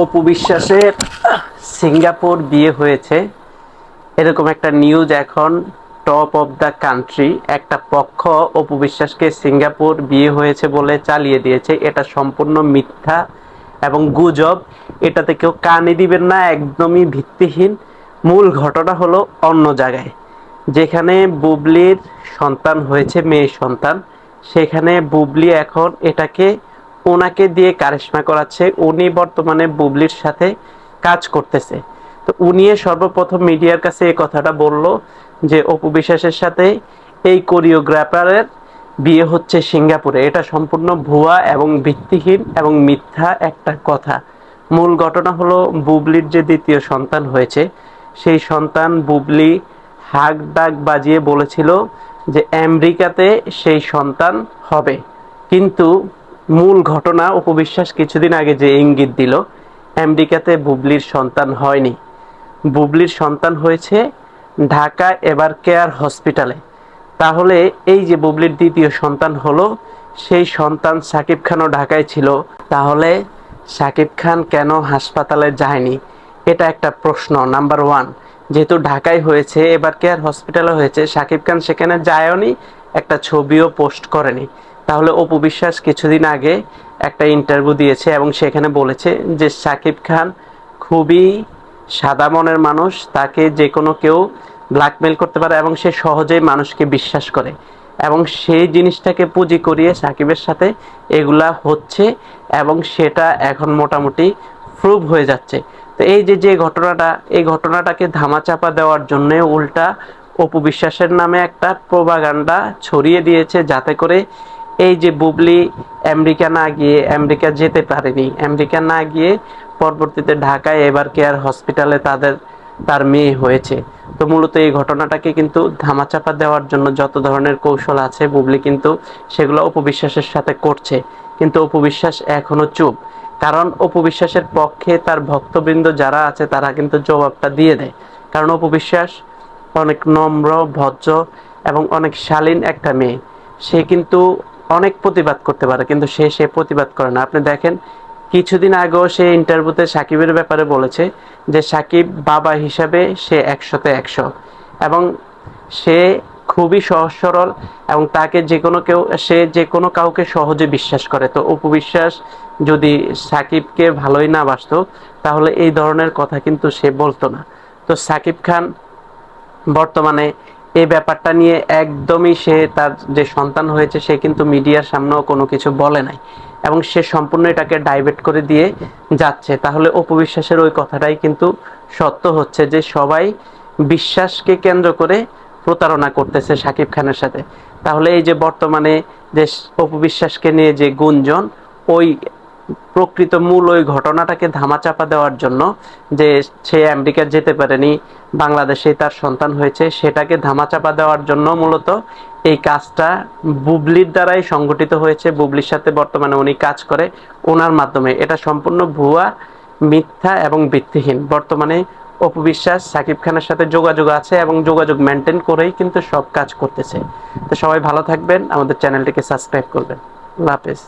অপু বিশ্বাসের সিঙ্গাপুর বিয়ে হয়েছে, এরকম একটা নিউজ এখন টপ অফ দ্য কান্ট্রি। একটা পক্ষ অপু বিশ্বাসকে সিঙ্গাপুর বিয়ে হয়েছে বলে চালিয়ে দিয়েছে। এটা সম্পূর্ণ মিথ্যা এবং গুজব। এটাতে কেউ কানই দিবেন না, একদমই ভিত্তিহীন। মূল ঘটনা হলো অন্য জায়গায়। যেখানে বুবলির সন্তান হয়েছে, মেয়ে সন্তান, সেখানে বুবলি এখন এটাকে ওনাকে দিয়ে কারিশমা করাচ্ছে। উনি বর্তমানে বুবলির সাথে কাজ করতেছে। তো উনি সর্বপ্রথম মিডিয়ার কাছে এই কথাটা বলল যে অপু বিশ্বাসের সাথে এই কোরিওগ্রাফারের বিয়ে হচ্ছে সিঙ্গাপুরে। এটা সম্পূর্ণ ভুয়া এবং ভিত্তিহীন এবং মিথ্যা একটা কথা। মূল ঘটনা হলো বুবলির যে দ্বিতীয় সন্তান হয়েছে, সেই সন্তান বুবলি হাক ডাক বাজিয়ে বলেছিল যে আমেরিকাতে সেই সন্তান হবে। কিন্তু মূল ঘটনা অপু বিশ্বাস কিছুদিন আগে যে ইঙ্গিত দিল, আমেরিকাতে বুবলির সন্তান হয়নি। বুবলির সন্তান হয়েছে ঢাকা এভার কেয়ার হসপিটালে। তাহলে এই যে বুবলির দ্বিতীয় সন্তান হলো, সেই সন্তান সাকিব খানও ঢাকায় ছিল। তাহলে সাকিব খান কেন হাসপাতালে যায়নি? এটা একটা প্রশ্ন নাম্বার ওয়ান। যেহেতু ঢাকায় হয়েছে, এভার কেয়ার হসপিটালে হয়েছে, সাকিব খান সেখানে যায়নি, একটা ছবিও পোস্ট করেনি। তাহলে অপু বিশ্বাস কিছুদিন আগে একটা ইন্টারভিউ দিয়েছে এবং সেখানে বলেছে যে সাকিব খান খুবই সাদা মনের মানুষ, তাকে যে কোনো কেউ ব্ল্যাকমেল করতে পারে এবং সে সহজেই মানুষকে বিশ্বাস করে, এবং সেই জিনিসটাকে পুঁজি করিয়ে সাকিবের সাথে এগুলা হচ্ছে এবং সেটা এখন মোটামুটি প্রুভ হয়ে যাচ্ছে। তো এই যে যে ঘটনাটা, এই ঘটনাটাকে ধামাচাপা দেওয়ার জন্য উল্টা অপু বিশ্বাসের নামে একটা প্রোপাগান্ডা ছড়িয়ে দিয়েছে, যাতে করে এই যে বুবলি আমেরিকা না গিয়ে, আমেরিকা যেতে পারেনি, আমেরিকা না গিয়ে পরবর্তীতে ঢাকায় এভার কেয়ার হসপিটালে তার মেয়ে হয়েছে। তো মূলত এই ঘটনাটাকে কিন্তু ধামাচাপা দেওয়ার জন্য যত ধরনের কৌশল আছে বুবলি কিন্তু সেগুলো অপু বিশ্বাসের সাথে করছে। কিন্তু অপু বিশ্বাস এখনো চুপ, কারণ অপু বিশ্বাসের পক্ষে তার ভক্তবৃন্দ যারা আছে তারা কিন্তু জবাবটা দিয়ে দেয়। কারণ অপু বিশ্বাস অনেক নম্র, ভদ্র এবং অনেক শালীন একটা মেয়ে। সে কিন্তু অনেক প্রতিবাদ করতে পারে, কিন্তু সে প্রতিবাদ করে না। আপনি দেখেন, কিছুদিন আগেও সে ইন্টারভিউতে সাকিবের ব্যাপারে বলেছে যে সাকিব বাবা হিসাবে সে 100-তে 100, এবং সে খুবই সহজ সরল এবং তাকে সে যে কোনো কাউকে সহজে বিশ্বাস করে। তো অপু বিশ্বাস যদি সাকিবকে ভালোই না বাসতো, তাহলে এই ধরনের কথা কিন্তু সে বলতো না। তো সাকিব খান বর্তমানে এই ব্যাপারটা নিয়ে একদমই, সে তার যে সন্তান হয়েছে সে কিন্তু মিডিয়ার সামনেও কোনো কিছু বলে নাই এবং সে সম্পূর্ণ এটাকে ডাইভার্ট করে দিয়ে যাচ্ছে। তাহলে অপু বিশ্বাসের ওই কথাটাই কিন্তু সত্য হচ্ছে যে সবাই বিশ্বাসকে কেন্দ্র করে প্রতারণা করতেছে সাকিব খানের সাথে। তাহলে এই যে বর্তমানে যে অপু বিশ্বাসকে নিয়ে যে গুঞ্জন, ওই প্রকৃত মূল ওই ঘটনাটাকে ধামাচাপা দেওয়ার জন্য, যে সে আমেরিকা যেতে পারেনি, বাংলাদেশে তার সন্তান হয়েছে, সেটাকে ধামাচাপা দেওয়ার জন্য মূলত এই কাজটা বুবলির দ্বারাই সংগঠিত হয়েছে। বুবলির সাথে বর্তমানে উনি কাজ করে, ওনার মাধ্যমে। এটা সম্পূর্ণ ভুয়া, মিথ্যা এবং ভিত্তিহীন। বর্তমানে অপু বিশ্বাস সাকিব খানের সাথে যোগাযোগ আছে এবং যোগাযোগ মেনটেন করেই কিন্তু সব কাজ করতেছে। তো সবাই ভালো থাকবেন, আমাদের চ্যানেলটিকে সাবস্ক্রাইব করবেন। আল্লাহ হাফেজ।